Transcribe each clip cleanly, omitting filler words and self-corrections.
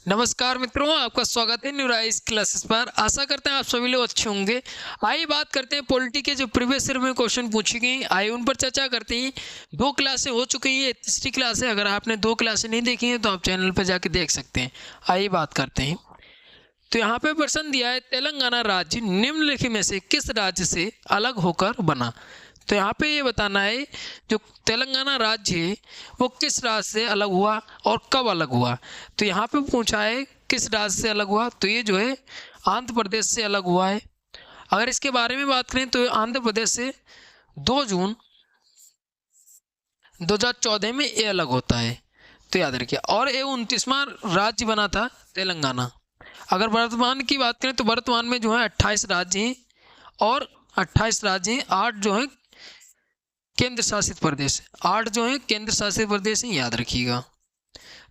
नमस्कार मित्रों, आपका स्वागत है न्यू राइज क्लासेस पर। आशा करते हैं आप सभी लोग अच्छे होंगे। आइए बात करते हैं पॉलिटी के जो प्रीवियस ईयर में क्वेश्चन पूछे गए, आइए उन पर चर्चा करते हैं। 2 क्लासें हो चुकी हैं, तीसरी क्लास है। अगर आपने 2 क्लासें नहीं देखी हैं तो आप चैनल पर जाके देख सकते हैं। आइए बात करते हैं। तो यहाँ पे प्रश्न दिया है, तेलंगाना राज्य निम्नलिखित में से किस राज्य से अलग होकर बना। तो यहाँ पे ये बताना है जो तेलंगाना राज्य है वो किस राज्य से अलग हुआ और कब अलग हुआ। तो यहाँ पे पूछा है किस राज्य से अलग हुआ, तो ये जो है आंध्र प्रदेश से अलग हुआ है। अगर इसके बारे में बात करें तो आंध्र प्रदेश से 2 जून 2014 में ये अलग होता है, तो याद रखिए। और ये 29वां राज्य बना था तेलंगाना। अगर वर्तमान की बात करें तो वर्तमान में जो है 28 राज्य हैं और 28 राज्य हैं, 8 जो हैं केंद्र शासित प्रदेश, 8 जो हैं केंद्र शासित प्रदेश हैं, याद रखिएगा।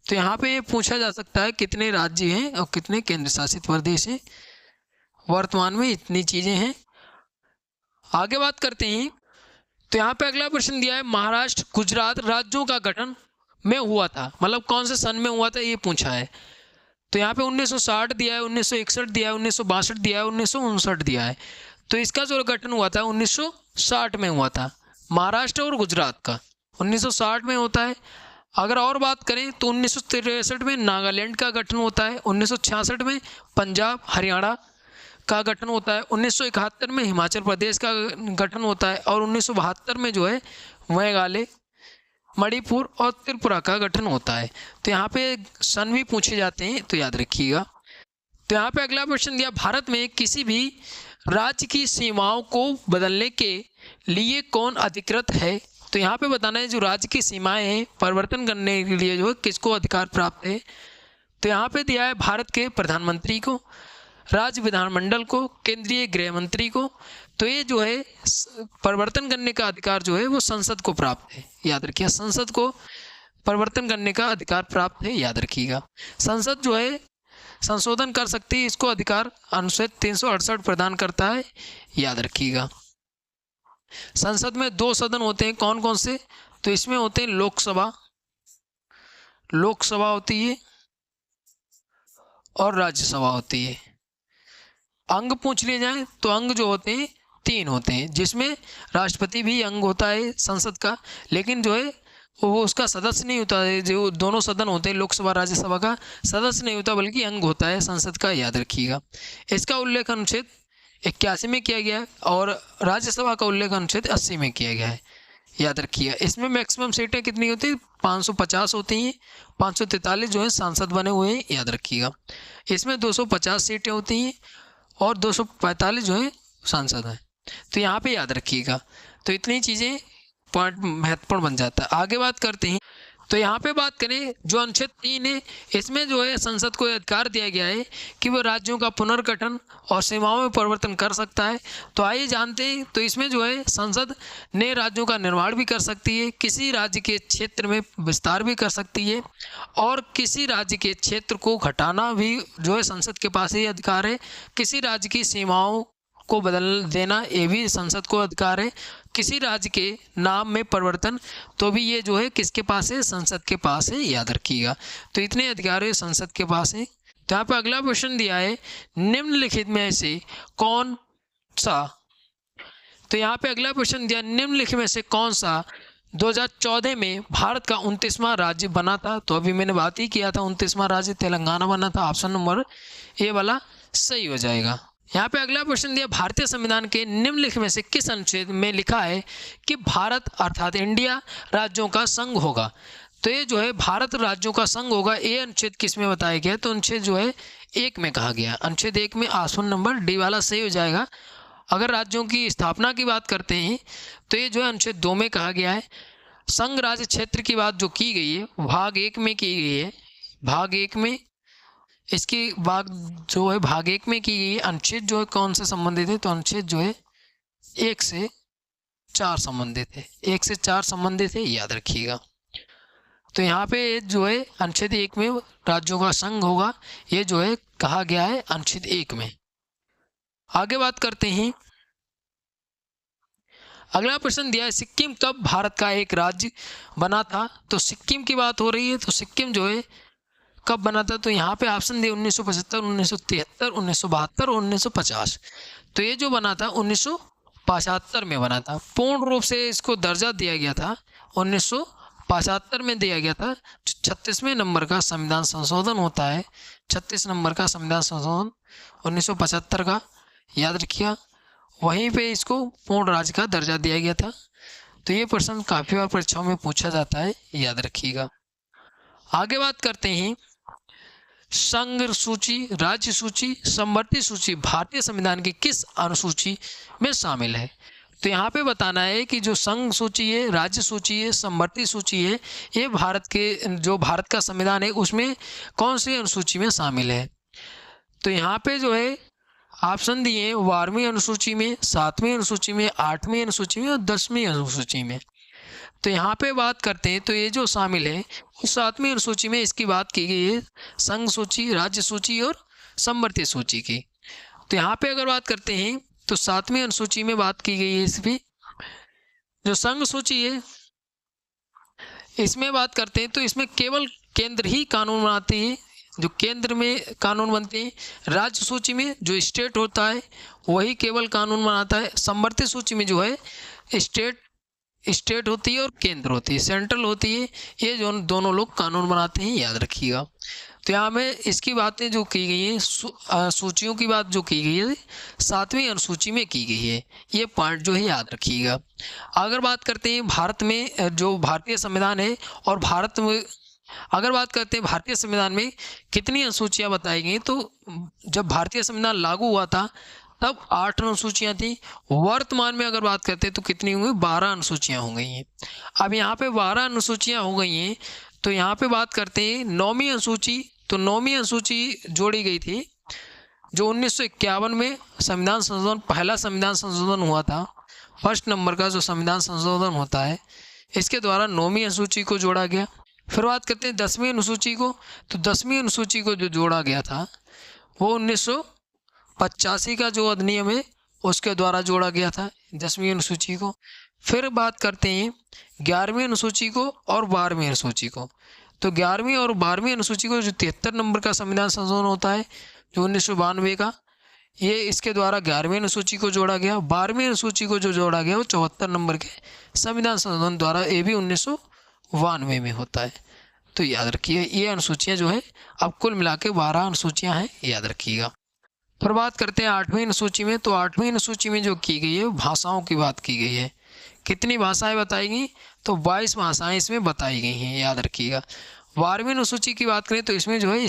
तो यहाँ पे ये पूछा जा सकता है कितने राज्य हैं और कितने केंद्र शासित प्रदेश हैं। वर्तमान में इतनी चीज़ें हैं। आगे बात करते हैं। तो यहाँ पे अगला प्रश्न दिया है, महाराष्ट्र गुजरात राज्यों का गठन में हुआ था, मतलब कौन से सन में हुआ था ये पूछा है। तो यहाँ पे 1960 दिया है, 1961 दिया है, 1962 दिया है, 1959 दिया है। तो इसका जो गठन हुआ था 1960 में हुआ था, महाराष्ट्र और गुजरात का 1960 में होता है। अगर और बात करें तो 1963 में नागालैंड का गठन होता है, 1966 में पंजाब हरियाणा का गठन होता है, 1971 में हिमाचल प्रदेश का गठन होता है और 1972 में जो है मेघालय मणिपुर और त्रिपुरा का गठन होता है। तो यहाँ पे सन भी पूछे जाते हैं, तो याद रखिएगा। तो यहाँ पे अगला प्रश्न दिया, भारत में किसी भी राज्य की सीमाओं को बदलने के लिए कौन अधिकृत है। तो यहाँ पे बताना है जो राज्य की सीमाएं हैं परिवर्तन करने के लिए जो है किसको अधिकार प्राप्त है। तो यहाँ पे दिया है भारत के प्रधानमंत्री को, राज्य विधानमंडल को, केंद्रीय गृह मंत्री को। तो ये जो है परिवर्तन करने का अधिकार जो है वो संसद को प्राप्त है, याद रखिए। संसद को परिवर्तन करने का अधिकार प्राप्त है, याद रखिएगा। संसद जो है संशोधन कर सकती है, इसको अधिकार अनुच्छेद 368 प्रदान करता है, याद रखिएगा। संसद में 2 सदन होते हैं, कौन कौन से। तो इसमें होते हैं लोकसभा होती है और राज्यसभा होती है। अंग पूछ लिए जाए तो अंग जो होते हैं 3 होते हैं, जिसमें राष्ट्रपति भी अंग होता है संसद का, लेकिन जो है वो उसका सदस्य नहीं होता है। जो दोनों सदन होते हैं लोकसभा राज्यसभा का सदस्य नहीं होता, बल्कि अंग होता है संसद का, याद रखिएगा। इसका उल्लेख अनुच्छेद 81 में किया गया है और राज्यसभा का उल्लेख अनुच्छेद 80 में किया गया है, याद रखिएगा। इसमें मैक्सिमम सीटें कितनी होती हैं, 550 होती हैं। 543 जो है सांसद बने हुए हैं, याद रखिएगा। इसमें 250 सीटें होती हैं और 245 जो है सांसद हैं, तो यहाँ पे याद रखिएगा। तो इतनी चीज़ें पॉइंट महत्वपूर्ण बन जाता है। आगे बात करते हैं। तो यहाँ पे बात करें जो अनुच्छेद 3 है, इसमें जो है संसद को अधिकार दिया गया है कि वो राज्यों का पुनर्गठन और सीमाओं में परिवर्तन कर सकता है। तो आइए जानते हैं। तो इसमें जो है संसद नए राज्यों का निर्माण भी कर सकती है, किसी राज्य के क्षेत्र में विस्तार भी कर सकती है और किसी राज्य के क्षेत्र को घटाना भी जो है संसद के पास ही अधिकार है। किसी राज्य की सीमाओं को बदल देना ये भी संसद को अधिकार है। किसी राज्य के नाम में परिवर्तन तो भी ये जो है किसके पास है, संसद के पास है, याद रखिएगा। तो इतने अधिकार है संसद के पास है। तो यहाँ पे अगला प्रश्न दिया है, निम्नलिखित में से कौन सा। तो यहाँ पे अगला प्रश्न दिया, निम्नलिखित में से कौन सा 2014 में भारत का 29वां राज्य बना था। तो अभी मैंने बात ही किया था, 29वां राज्य तेलंगाना बना था। ऑप्शन नंबर ए वाला सही हो जाएगा। यहाँ पे अगला प्रश्न दिया, भारतीय संविधान के निम्नलिखित में से किस अनुच्छेद में लिखा है कि भारत अर्थात इंडिया राज्यों का संघ होगा। तो ये जो है भारत राज्यों का संघ होगा, ये अनुच्छेद किस में बताया गया है। तो अनुच्छेद जो है 1 में कहा गया है, अनुच्छेद 1 में। ऑप्शन नंबर डी वाला सही हो जाएगा। अगर राज्यों की स्थापना की बात करते हैं तो ये जो है अनुच्छेद 2 में कहा गया है। संघ राज्य क्षेत्र की बात जो की गई है भाग 1 में की गई है, भाग 1 में। इसकी बात जो है भाग 1 में की गई है। अनुच्छेद जो है कौन से संबंधित है, तो अनुच्छेद जो है 1 से 4 संबंधित है, 1 से 4 संबंधित है, याद रखिएगा। तो यहाँ पे जो है अनुच्छेद 1 में राज्यों का संघ होगा, ये जो है कहा गया है अनुच्छेद 1 में। आगे बात करते हैं। अगला प्रश्न दिया है, सिक्किम कब भारत का एक राज्य बना था। तो सिक्किम की बात हो रही है, तो सिक्किम जो है कब बना था, तो यहाँ पे ऑप्शन दिए 1975, 1973, 1972 और 1950। तो ये जो बना था 1975 में बना था। पूर्ण रूप से इसको दर्जा दिया गया था 1975 में दिया गया था। 36वें नंबर का संविधान संशोधन होता है, 36 नंबर का संविधान संशोधन 1975 का, याद रखिएगा। वहीं पे इसको पूर्ण राज्य का दर्जा दिया गया था। तो ये प्रश्न काफ़ी बार परीक्षाओं में पूछा जाता है, याद रखिएगा। आगे बात करते हैं, संघ सूची, राज्य सूची, समवर्ती सूची भारतीय संविधान की किस अनुसूची में शामिल है। तो यहाँ पे बताना है कि जो संघ सूची है, राज्य सूची है, समवर्ती सूची है, ये भारत के जो भारत का संविधान है उसमें कौन सी अनुसूची में शामिल है। तो यहाँ पे जो है ऑप्शन दिए हैं 12वीं अनुसूची में, 7वीं अनुसूची में, 8वीं अनुसूची में और 10वीं अनुसूची में। तो यहाँ पे बात करते हैं तो ये जो शामिल है उस 7वीं अनुसूची में इसकी बात की गई है, संघ सूची, राज्य सूची और समवर्ती सूची की। तो यहाँ पे अगर बात करते हैं तो 7वीं अनुसूची में बात की गई है इसमें। जो संघ सूची है इसमें बात करते हैं तो इसमें केवल केंद्र ही कानून बनाते हैं, जो केंद्र में कानून बनते हैं। राज्य सूची में जो स्टेट होता है वही केवल कानून बनाता है। समवर्ती सूची में जो है स्टेट होती है और केंद्र होती है, सेंट्रल होती है। ये जो दोनों लोग कानून बनाते हैं, याद रखिएगा। तो यहाँ में इसकी बातें जो की गई हैं, सूचियों की बात जो की गई है 7वीं अनुसूची में की गई है। ये पॉइंट जो है याद रखिएगा। अगर बात करते हैं भारत में जो भारतीय संविधान है और भारत में अगर बात करते हैं भारतीय संविधान में कितनी अनुसूचियाँ बताई गई, तो जब भारतीय संविधान लागू हुआ था तब 8 अनुसूचियाँ थी। वर्तमान में अगर बात करते हैं तो कितनी होंगी, 12 अनुसूचियाँ हो गई हैं। अब यहाँ पे 12 अनुसूचियाँ हो गई हैं तो यहाँ पे बात करते हैं 9वीं अनुसूची। तो 9वीं अनुसूची जोड़ी गई थी जो 1951 में संविधान संशोधन, पहला संविधान संशोधन हुआ था। फर्स्ट नंबर का जो संविधान संशोधन होता है इसके द्वारा 9वीं अनुसूची को जोड़ा गया। फिर बात करते हैं 10वीं अनुसूची को। तो 10वीं अनुसूची को जो जोड़ा गया था वो 1985 का जो अधिनियम है उसके द्वारा जोड़ा गया था 10वीं अनुसूची को। फिर बात करते हैं 11वीं अनुसूची को और 12वीं अनुसूची को। तो 11वीं और 12वीं अनुसूची को जो 73 नंबर का संविधान संशोधन होता है जो 1992 का, ये इसके द्वारा 11वीं अनुसूची को जोड़ा गया। 12वीं अनुसूची को जो जोड़ा गया वो 74 नंबर के संविधान संशोधन द्वारा, ये भी 1992 में होता है। तो याद रखिए ये अनुसूचियाँ जो है अब कुल मिला के 12 अनुसूचियाँ हैं, याद रखिएगा। फिर बात करते हैं 8वीं अनुसूची में। तो 8वीं अनुसूची में जो की गई है भाषाओं की बात की गई है। कितनी भाषाएं बताई गई, तो 22 भाषाएं इसमें बताई गई हैं, याद रखिएगा। 12वीं अनुसूची की बात करें तो इसमें जो है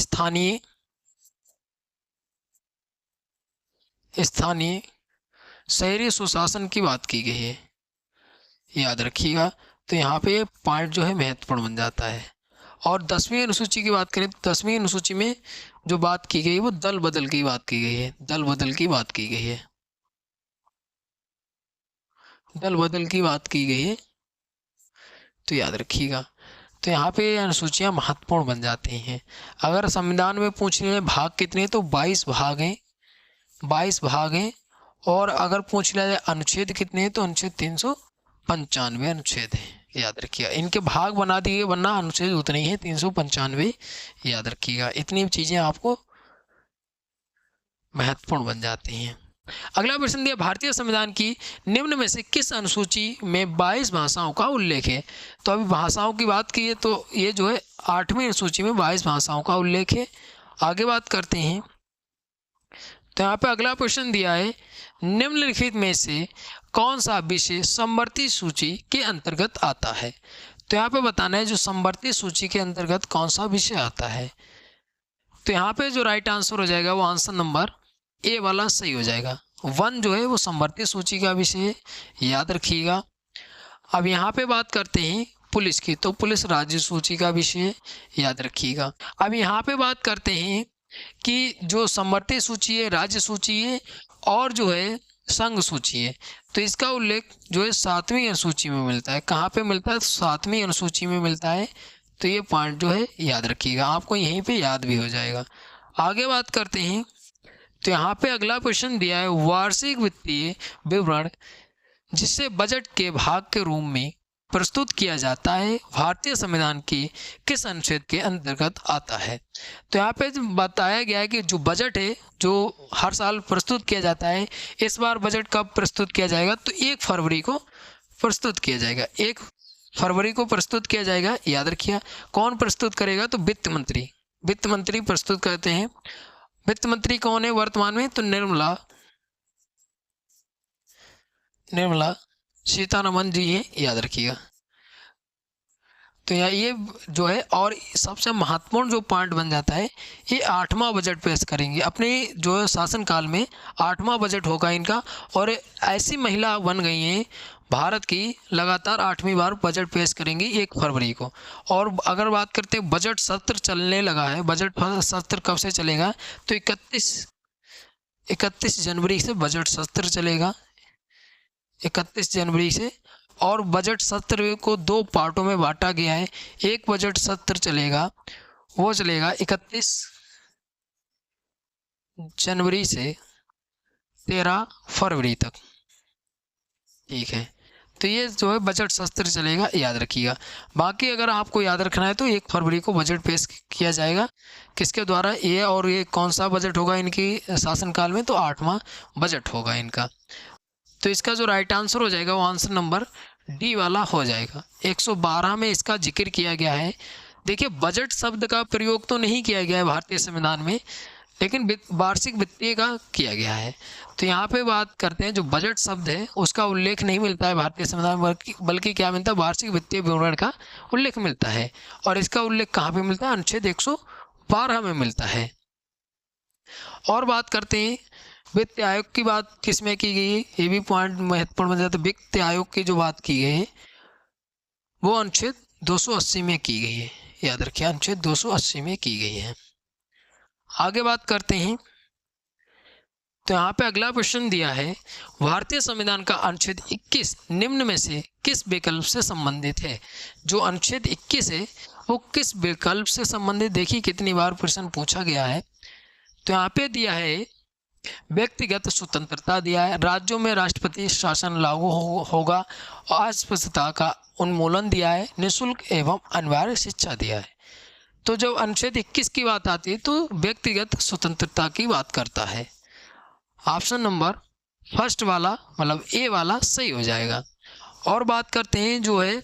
स्थानीय शहरी सुशासन की बात की गई है, याद रखिएगा। तो यहाँ पे ये पॉइंट जो है महत्वपूर्ण बन जाता है। और 10वीं अनुसूची की बात करें तो 10वीं अनुसूची में जो बात की गई वो दल बदल की बात की गई है, दल बदल की बात की गई है, दल बदल की बात की गई है। तो याद रखिएगा। तो यहाँ पे अनुसूचियाँ महत्वपूर्ण बन जाती हैं। अगर संविधान में पूछ रहे हैं भाग कितने, तो 22 भाग हैं, 22 भाग हैं। और अगर पूछ लिया जाए अनुच्छेद कितने हैं, तो अनुच्छेद 395 अनुच्छेद हैं, याद रखिएगा। इनके भाग बना दिए वरना अनुच्छेद उतने ही हैं 395, याद रखिएगा। इतनी चीज़ें आपको महत्वपूर्ण बन जाती हैं। अगला प्रश्न दिया, भारतीय संविधान की निम्न में से किस अनुसूची में 22 भाषाओं का उल्लेख है। तो अभी भाषाओं की बात की है तो ये जो है 8वीं अनुसूची में 22 भाषाओं का उल्लेख है। आगे बात करते हैं तो यहाँ पे अगला प्रश्न दिया है, निम्नलिखित में से कौन सा विषय समवर्ती सूची के अंतर्गत आता है। तो यहाँ पे बताना है जो समवर्ती सूची के अंतर्गत कौन सा विषय आता है। तो यहाँ पे जो राइट आंसर हो जाएगा वो आंसर नंबर ए वाला सही हो जाएगा। 1 जो है वो समवर्ती सूची का विषय है, याद रखिएगा। अब यहाँ पे बात करते हैं पुलिस की, तो पुलिस राज्य सूची का विषय है, याद रखिएगा। अब यहाँ पे बात करते हैं कि जो समवर्ती सूची है, राज्य सूची है और जो है संघ सूची है, तो इसका उल्लेख जो है 7वीं अनुसूची में मिलता है। कहाँ पे मिलता है, 7वीं अनुसूची में मिलता है। तो ये पॉइंट जो है याद रखिएगा, आपको यहीं पे याद भी हो जाएगा। आगे बात करते हैं तो यहाँ पे अगला क्वेश्चन दिया है, वार्षिक वित्तीय विवरण जिसे बजट के भाग के रूप में प्रस्तुत किया जाता है भारतीय संविधान की किस अनुच्छेद के अंतर्गत आता है। तो यहाँ पे बताया गया है कि जो बजट है जो हर साल प्रस्तुत किया जाता है, इस बार बजट कब प्रस्तुत किया जाएगा, तो 1 फरवरी को प्रस्तुत किया जाएगा। 1 फरवरी को प्रस्तुत किया जाएगा, याद रखिए। कौन प्रस्तुत करेगा, तो वित्त मंत्री। वित्त मंत्री प्रस्तुत करते हैं। वित्त मंत्री कौन है वर्तमान में, तो निर्मला सीतारमन जी है, याद रखिएगा। तो ये जो है, और सबसे महत्वपूर्ण जो पॉइंट बन जाता है, ये 8वां बजट पेश करेंगे अपने जो शासनकाल में। 8वां बजट होगा इनका, और ऐसी महिला बन गई हैं भारत की, लगातार 8वीं बार बजट पेश करेंगी 1 फरवरी को। और अगर बात करते हैं बजट सत्र चलने लगा है, बजट सत्र कब से चलेगा, तो 31 जनवरी से बजट सत्र चलेगा, 31 जनवरी से। और बजट सत्र को 2 पार्टों में बांटा गया है। एक बजट सत्र चलेगा, वो चलेगा 31 जनवरी से 13 फरवरी तक, ठीक है। तो ये जो है बजट सत्र चलेगा, याद रखिएगा। बाकी अगर आपको याद रखना है तो 1 फरवरी को बजट पेश किया जाएगा, किसके द्वारा, ये और ये कौन सा बजट होगा इनकी शासनकाल में, तो 8वां बजट होगा इनका। तो इसका जो राइट आंसर हो जाएगा वो आंसर नंबर डी वाला हो जाएगा। 112 में इसका जिक्र किया गया है। देखिए, बजट शब्द का प्रयोग तो नहीं किया गया है भारतीय संविधान में, लेकिन वार्षिक वित्तीय का किया गया है। तो यहाँ पे बात करते हैं, जो बजट शब्द है उसका उल्लेख नहीं मिलता है भारतीय संविधान में, बल्कि क्या मिलता है, वार्षिक वित्तीय विवरण का उल्लेख मिलता है। और इसका उल्लेख कहाँ पे मिलता है, अनुच्छेद 112 में मिलता है। और बात करते हैं वित्त आयोग की, बात किसमें की गई है, ये भी पॉइंट महत्वपूर्ण बन जाता है। वित्त आयोग की जो बात की गई है वो अनुच्छेद 280 में की गई है, याद रखिए, अनुच्छेद 280 में की गई है। आगे बात करते हैं, तो यहाँ पे अगला प्रश्न दिया है, भारतीय संविधान का अनुच्छेद 21 निम्न में से किस विकल्प से संबंधित है। जो अनुच्छेद 21 है वो किस विकल्प से संबंधित, देखिए कितनी बार प्रश्न पूछा गया है। तो यहाँ पे दिया है व्यक्तिगत स्वतंत्रता दिया है, राज्यों में राष्ट्रपति शासन लागू होगा, अस्पृश्यता का उन्मूलन दिया है, निःशुल्क एवं अनिवार्य शिक्षा दिया है। तो जब अनुच्छेद 21 की बात आती है तो व्यक्तिगत स्वतंत्रता की बात करता है। ऑप्शन नंबर फर्स्ट वाला, मतलब ए वाला सही हो जाएगा। और बात करते हैं जो है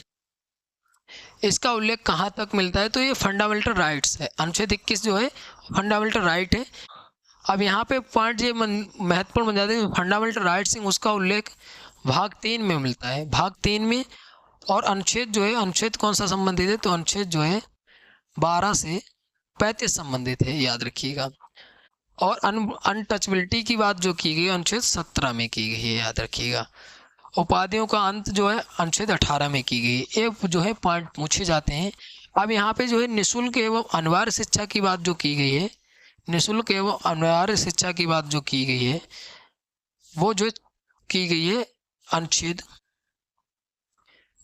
इसका उल्लेख कहाँ तक मिलता है, तो ये फंडामेंटल राइट्स है। अनुच्छेद 21 जो है फंडामेंटल राइट है। अब यहाँ पे पॉइंट ये महत्वपूर्ण बन जाते हैं, फंडामेंटल राइट्स उसका उल्लेख भाग 3 में मिलता है, भाग 3 में। और अनुच्छेद जो है, अनुच्छेद कौन सा संबंधित है, तो अनुच्छेद जो है 12 से 35 संबंधित है, याद रखिएगा। और अनटचबिलिटी की बात जो की गई अनुच्छेद 17 में की गई है, याद रखिएगा। उपाधियों का अंत जो है अनुच्छेद 18 में की गई। ये जो है पॉइंट पूछे जाते हैं। अब यहाँ पे जो है निःशुल्क एवं अनिवार्य शिक्षा की बात जो की गई है, निःशुल्क एवं अनिवार्य शिक्षा की बात जो की गई है वो जो की गई है अनुच्छेद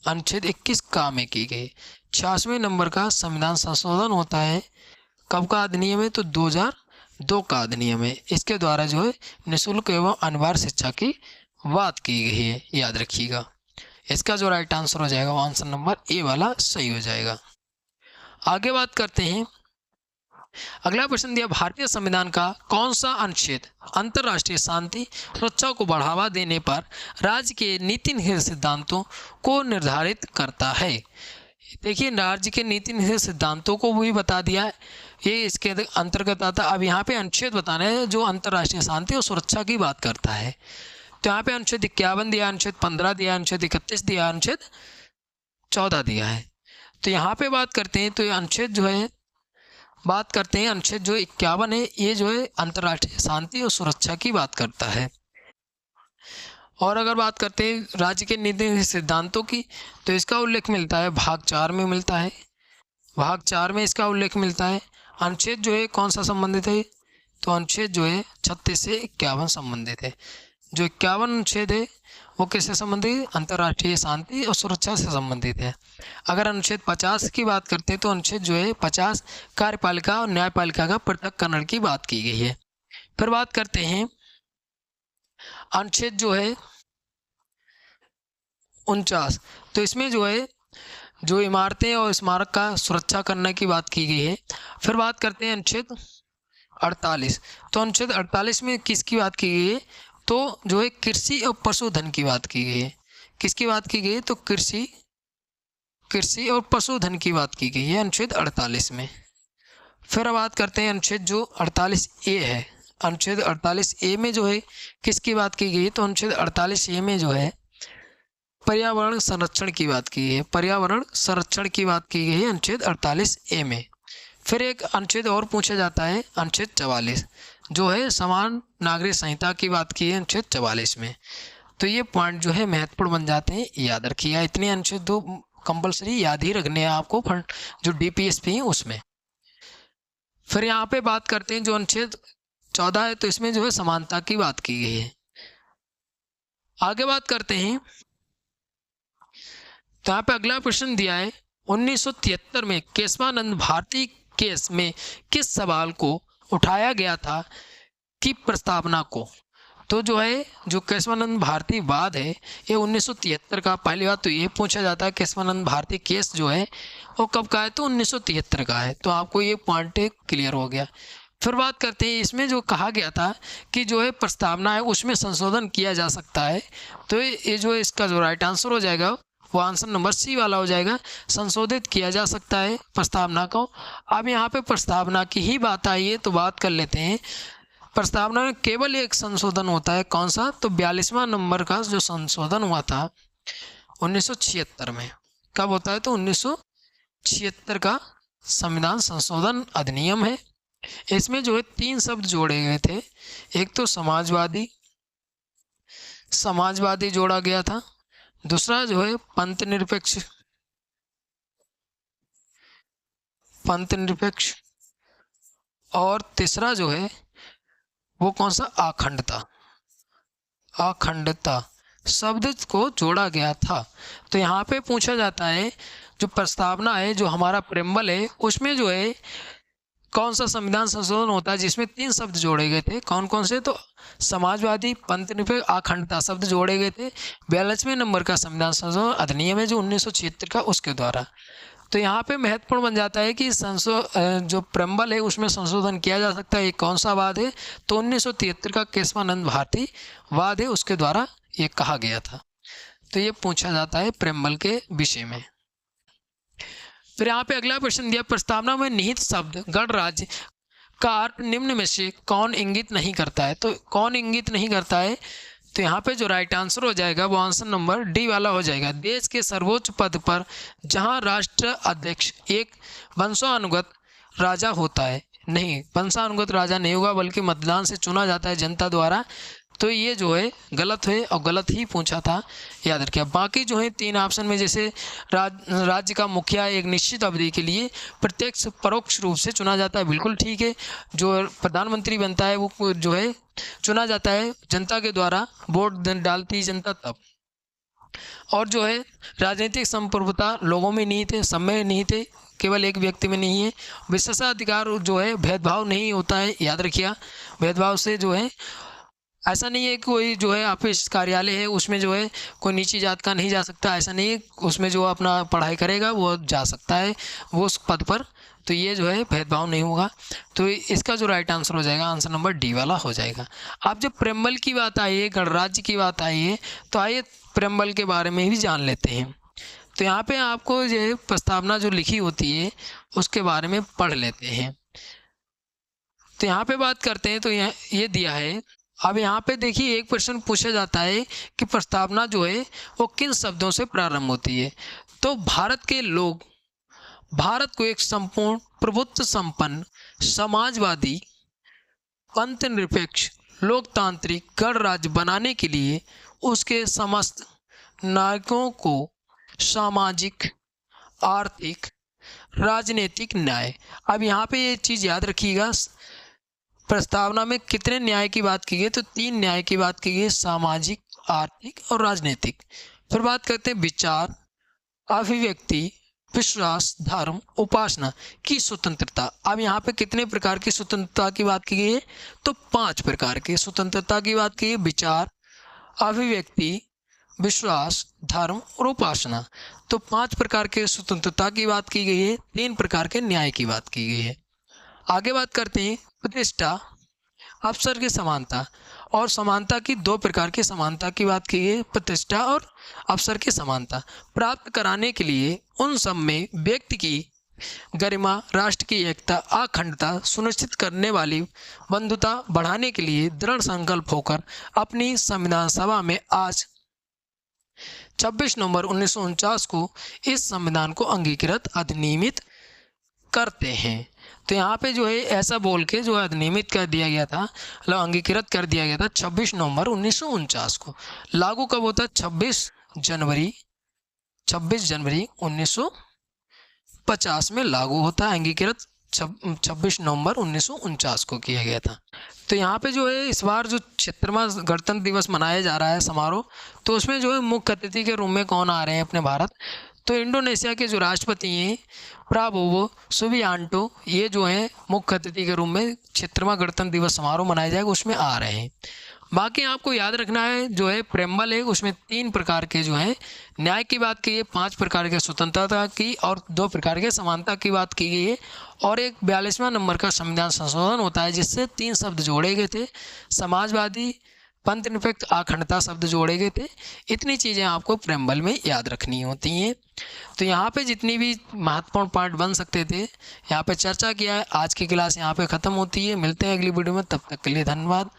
21 का में की गई। 86वें नंबर का संविधान संशोधन होता है, कब का अधिनियम है, तो 2002 का अधिनियम है। इसके द्वारा जो है निःशुल्क एवं अनिवार्य शिक्षा की बात की गई है, याद रखिएगा। इसका जो राइट आंसर हो जाएगा वो आंसर नंबर ए वाला सही हो जाएगा। आगे बात करते हैं, अगला प्रश्न दिया, भारतीय संविधान का कौन सा अनुच्छेद अंतर्राष्ट्रीय शांति सुरक्षा को बढ़ावा देने पर राज्य के नीति निर्देश सिद्धांतों को निर्धारित करता है। देखिए, राज्य के नीति निर्देश सिद्धांतों को भी बता दिया है, ये इसके अंतर्गत आता। अब यहाँ पे अनुच्छेद बताना है जो अंतर्राष्ट्रीय शांति और सुरक्षा की बात करता है। तो यहाँ पे अनुच्छेद 51 दिया, अनुच्छेद 15 दिया, अनुच्छेद 31 दिया, अनुच्छेद 14 दिया है। तो यहाँ पे बात करते हैं, तो ये अनुच्छेद जो है बात करते हैं, अनुच्छेद जो 51 है ये जो है अंतर्राष्ट्रीय शांति और सुरक्षा की बात करता है। और अगर बात करते हैं राज्य के नीति सिद्धांतों की, तो इसका उल्लेख मिलता है भाग 4 में मिलता है, भाग 4 में इसका उल्लेख मिलता है। अनुच्छेद जो है कौन सा संबंधित है, तो अनुच्छेद जो है 36 से 51 संबंधित है। जो 51 अनुच्छेद है वो किससे संबंधित है, अंतर्राष्ट्रीय शांति और सुरक्षा से संबंधित है। अगर अनुच्छेद 50 की बात करते हैं तो अनुच्छेद जो है 50 कार्यपालिका और न्यायपालिका का पृथक्करण की बात की गई है। फिर बात करते हैं अनुच्छेद जो है 49, तो इसमें जो है जो इमारतें और स्मारक का सुरक्षा करने की बात की गई है। फिर बात करते हैं अनुच्छेद 48। तो अनुच्छेद 48 में किसकी बात की गई है? तो जो है कृषि और पशुधन की बात की गई है। किसकी बात की गई है? तो कृषि और पशुधन की बात की गई है अनुच्छेद 48 में। फिर अब बात करते हैं अनुच्छेद जो 48A है। अनुच्छेद 48A में जो है किसकी बात की गई है? तो अनुच्छेद 48A में जो है पर्यावरण संरक्षण की बात की गई है। पर्यावरण संरक्षण की बात की गई है अनुच्छेद 48A में। फिर एक अनुच्छेद और पूछा जाता है, अनुच्छेद 44, जो है समान नागरिक संहिता की बात की है अनुच्छेद 44 में। तो ये पॉइंट जो है महत्वपूर्ण बन जाते हैं, याद रखिएगा। इतने अनुच्छेद दो कंपलसरी याद ही रखने हैं आपको फंड जो DPSP है उसमें। फिर यहाँ पे बात करते हैं जो अनुच्छेद 14 है, तो इसमें जो है समानता की बात की गई है। आगे बात करते हैं, तो यहाँ पे अगला प्रश्न दिया है 1973 में केशवानंद भारती केस में किस सवाल को उठाया गया था कि प्रस्तावना को? तो जो है जो केशवानंद भारती वाद है ये 1973 का। पहली बात तो ये पूछा जाता है केशवानंद भारती केस जो है वो कब का है? तो 1973 का है। तो आपको ये पॉइंट क्लियर हो गया। फिर बात करते हैं इसमें जो कहा गया था कि जो है प्रस्तावना है उसमें संशोधन किया जा सकता है। तो ये जो इसका जो राइट आंसर हो जाएगा वो आंसर नंबर C वाला हो जाएगा। संशोधित किया जा सकता है प्रस्तावना को। अब यहाँ पे प्रस्तावना की ही बात आई है तो बात कर लेते हैं। प्रस्तावना में केवल एक संशोधन होता है, कौन सा? तो 42वां नंबर का जो संशोधन हुआ था 1976 में। कब होता है? तो 1976 का संविधान संशोधन अधिनियम है। इसमें जो है 3 शब्द जोड़े गए थे। एक तो समाजवादी जोड़ा गया था, दूसरा जो है पंथ निरपेक्ष, और तीसरा जो है वो कौन सा? अखंडता शब्द को जोड़ा गया था। तो यहाँ पे पूछा जाता है जो प्रस्तावना है, जो हमारा प्रेम्बल है, उसमें जो है कौन सा संविधान संशोधन होता है जिसमें 3 शब्द जोड़े गए थे? कौन कौन से? तो समाजवादी, पंथ निरपेक्ष, अखंडता शब्द जोड़े गए थे। 42वें नंबर का संविधान संशोधन अधिनियम है जो 1976 का, उसके द्वारा। तो यहाँ पे महत्वपूर्ण बन जाता है कि जो प्रेम्बल है उसमें संशोधन किया जा सकता है। ये कौन सा वाद है? तो 1973 का केशवानंद भारती वाद है, उसके द्वारा ये कहा गया था। तो ये पूछा जाता है प्रेम्बल के विषय में। फिर यहाँ पे अगला प्रश्न दिया, प्रस्तावना में निहित शब्द गणराज्य का अर्थ निम्न में से कौन इंगित नहीं करता है? तो कौन इंगित नहीं करता है? तो यहाँ पे जो राइट आंसर हो जाएगा वो आंसर नंबर D वाला हो जाएगा। देश के सर्वोच्च पद पर जहाँ राष्ट्र अध्यक्ष एक वंशानुगत राजा होता है, नहीं, वंशानुगत राजा नहीं होगा बल्कि मतदान से चुना जाता है जनता द्वारा। तो ये जो है गलत है और गलत ही पूछा था, याद रखिए। बाकी जो है 3 ऑप्शन में जैसे राज्य का मुखिया एक निश्चित अवधि के लिए प्रत्यक्ष परोक्ष रूप से चुना जाता है, बिल्कुल ठीक है। जो प्रधानमंत्री बनता है वो जो है चुना जाता है जनता के द्वारा, वोट डालती जनता तब। और जो है राजनीतिक संप्रभुता लोगों में निहित है, सब में निहित है, केवल एक व्यक्ति में नहीं है। विशेषाधिकार जो है भेदभाव नहीं होता है, याद रखिए। भेदभाव से जो है ऐसा नहीं है कि कोई जो है ऑफिस कार्यालय है उसमें जो है कोई नीची जात का नहीं जा सकता, ऐसा नहीं है। उसमें जो अपना पढ़ाई करेगा वो जा सकता है वो उस पद पर। तो ये जो है भेदभाव नहीं होगा। तो इसका जो राइट आंसर हो जाएगा आंसर नंबर D वाला हो जाएगा। अब जब प्रेम्बल की बात आई है, गणराज्य की बात आई है, तो आइए प्रेम्बल के बारे में भी जान लेते हैं। तो यहाँ पे आपको जो प्रस्तावना जो लिखी होती है उसके बारे में पढ़ लेते हैं। तो यहाँ पे बात करते हैं तो ये दिया है। अब यहाँ पे देखिए एक प्रश्न पूछा जाता है कि प्रस्तावना जो है वो किन शब्दों से प्रारंभ होती है? तो भारत के लोग भारत को एक संपूर्ण प्रभुत्व संपन्न समाजवादी पंथ निरपेक्ष लोकतांत्रिक गणराज्य बनाने के लिए उसके समस्त नागरिकों को सामाजिक, आर्थिक, राजनीतिक न्याय। अब यहाँ पे ये चीज़ याद रखिएगा, प्रस्तावना में कितने न्याय की बात की गई? तो 3 न्याय की बात की गई, सामाजिक, आर्थिक और राजनीतिक। फिर बात करते हैं विचार, अभिव्यक्ति, विश्वास, धर्म, उपासना की स्वतंत्रता। अब यहाँ पे कितने प्रकार की स्वतंत्रता की बात की गई है? तो 5 प्रकार की स्वतंत्रता की बात की है। विचार, अभिव्यक्ति, विश्वास, धर्म और उपासना। तो 5 प्रकार के स्वतंत्रता की बात की गई है, 3 प्रकार के न्याय की बात की गई है। आगे बात करते हैं प्रतिष्ठा, अवसर की समानता और समानता की 2 प्रकार की समानता की बात की है, प्रतिष्ठा और अवसर की समानता प्राप्त कराने के लिए उन सब में व्यक्ति की गरिमा, राष्ट्र की एकता, अखंडता सुनिश्चित करने वाली बंधुता बढ़ाने के लिए दृढ़ संकल्प होकर अपनी संविधान सभा में आज 26 नवंबर 1949 को इस संविधान को अंगीकृत अधिनियमित करते हैं। तो यहाँ पे जो है ऐसा बोल के जो है अधिनियमित कर दिया गया था, मतलब अंगीकृत कर दिया गया था 26 नवंबर 1949 को। लागू कब होता है? 26 जनवरी 1950 में लागू होता है। अंगीकृत 26 नवंबर 1949 को किया गया था। तो यहाँ पे जो है इस बार जो 76वां गणतंत्र दिवस मनाया जा रहा है समारोह, तो उसमें जो है मुख्य अतिथि के रूप में कौन आ रहे हैं अपने भारत? तो इंडोनेशिया के जो राष्ट्रपति हैं प्राबोवो सुबियांटो, ये जो है मुख्य अतिथि के रूप में 76वां गणतंत्र दिवस समारोह मनाया जाएगा उसमें आ रहे हैं। बाकी आपको याद रखना है जो है प्रेम्बल है उसमें 3 प्रकार के जो है न्याय की बात की है, 5 प्रकार के स्वतंत्रता की और 2 प्रकार के समानता की बात की गई है। और एक 42वां नंबर का संविधान संशोधन होता है जिससे 3 शब्द जोड़े गए थे, समाजवादी, पंथनिरपेक्ष, अखंडता शब्द जोड़े गए थे। इतनी चीज़ें आपको प्रेम्बल में याद रखनी होती हैं। तो यहाँ पे जितनी भी महत्वपूर्ण पॉइंट बन सकते थे यहाँ पे चर्चा किया है। आज की क्लास यहाँ पे ख़त्म होती है। मिलते हैं अगली वीडियो में, तब तक के लिए धन्यवाद।